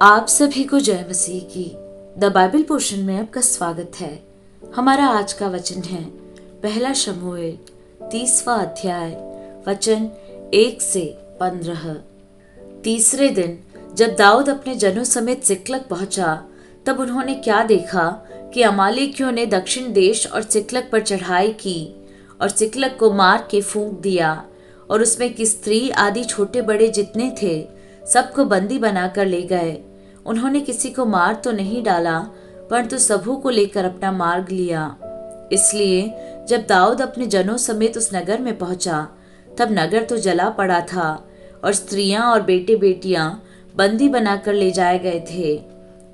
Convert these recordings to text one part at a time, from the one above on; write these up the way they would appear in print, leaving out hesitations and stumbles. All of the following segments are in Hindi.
आप सभी को जय मसीह की द बाइबल पोर्शन में आपका स्वागत है। हमारा आज का वचन है पहला शमूएल 30वां अध्याय वचन 1 से 15। तीसरे दिन जब दाऊद अपने जनों समेत सिकलग पहुंचा, तब उन्होंने क्या देखा कि अमालेकियों ने दक्षिण देश और सिकलग पर चढ़ाई की और सिकलग को मार के फूंक दिया, और उसमें की स्त्री आदि छोटे बड़े जितने थे सबको बंदी बनाकर ले गए। उन्होंने किसी को मार तो नहीं डाला, परंतु सबू को लेकर अपना मार्ग लिया। इसलिए जब दाऊद अपने जनों समेत उस नगर में पहुंचा, तब नगर तो जला पड़ा था और स्त्रियां और बेटे बेटियां बंदी बनाकर ले जाए गए थे।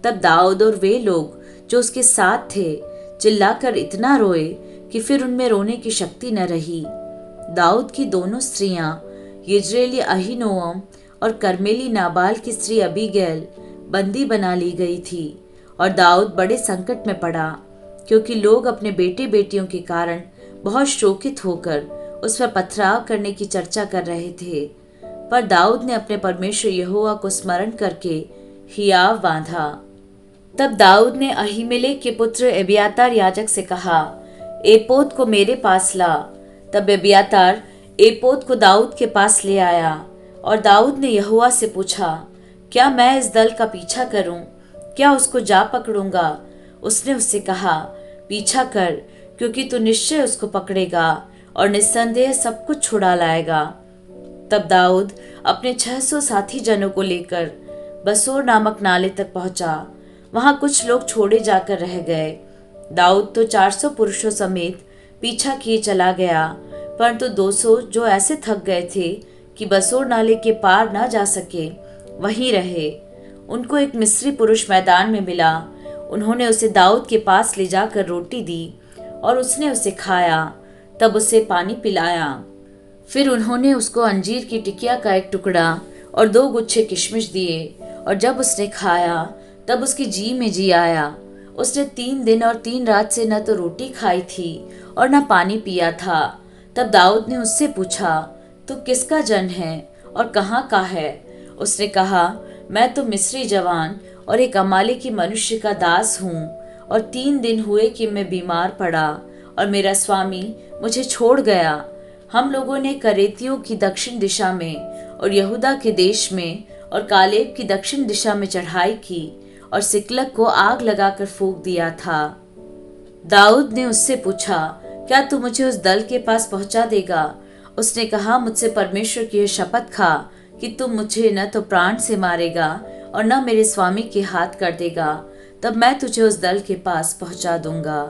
तब दाऊद और वे लोग जो उसके साथ थे चिल्लाकर इतना रोए कि फिर उनमें रोने की शक्ति न रही। दाऊद की दोनों स्त्रियां यिज्रेली अहीनोअम और कर्मेली नाबाल की स्त्री अबीगैल बंदी बना ली गई थी, और दाऊद बड़े संकट में पड़ा, क्योंकि लोग अपने बेटे बेटियों के कारण बहुत शोकित होकर उस पर पथराव करने की चर्चा कर रहे थे। पर दाऊद ने अपने परमेश्वर यहोवा को स्मरण करके हियाव बांधा। तब दाऊद ने अहीमेलेक के पुत्र एब्यातार याजक से कहा, एपोद को मेरे पास ला। तब एब्यातार एपोद को दाऊद के पास ले आया, और दाऊद ने यहोवा से पूछा, क्या मैं इस दल का पीछा करूं? क्या उसको जा पकड़ूंगा? उसने उससे कहा, पीछा कर, क्योंकि तू निश्चय उसको पकड़ेगा और निस्संदेह सब कुछ छुड़ा लाएगा। तब दाऊद अपने 600 साथी जनों को लेकर बसोर नामक नाले तक पहुंचा। वहां कुछ लोग छोड़े जाकर रह गए। दाऊद तो 400 पुरुषों समेत पीछा किए चला गया, परंतु 200 जो ऐसे थक गए थे कि बसोर नाले के पार न जा सके, वहीं रहे। उनको एक मिस्री पुरुष मैदान में मिला। उन्होंने उसे दाऊद के पास ले जाकर रोटी दी और उसने उसे खाया। तब उसे पानी पिलाया। फिर उन्होंने उसको अंजीर की टिकिया का एक टुकड़ा और 2 गुच्छे किशमिश दिए, और जब उसने खाया तब उसकी जी में जी आया। उसने 3 दिन और 3 रात से न तो रोटी खाई थी और न पानी पिया था। तब दाऊद ने उससे पूछा, तू किसका जन है और कहाँ का है? उसने कहा, मैं तो मिस्री जवान और एक अमालेकी मनुष्य का दास हूँ, और 3 दिन हुए कि मैं बीमार पड़ा और मेरा स्वामी मुझे छोड़ गया। हम लोगों ने करेतियों की दक्षिण दिशा में और यहूदा के देश में और कालेब की दक्षिण दिशा में चढ़ाई की और सिकलग को आग लगाकर फूंक दिया था। दाऊद ने उससे पूछा, क्या तू मुझे उस दल के पास पहुंचा देगा? उसने कहा, मुझसे परमेश्वर की शपथ खा कि तुम मुझे न तो प्राण से मारेगा और न मेरे स्वामी के हाथ कर देगा, तब मैं तुझे उस दल के पास पहुंचा दूंगा।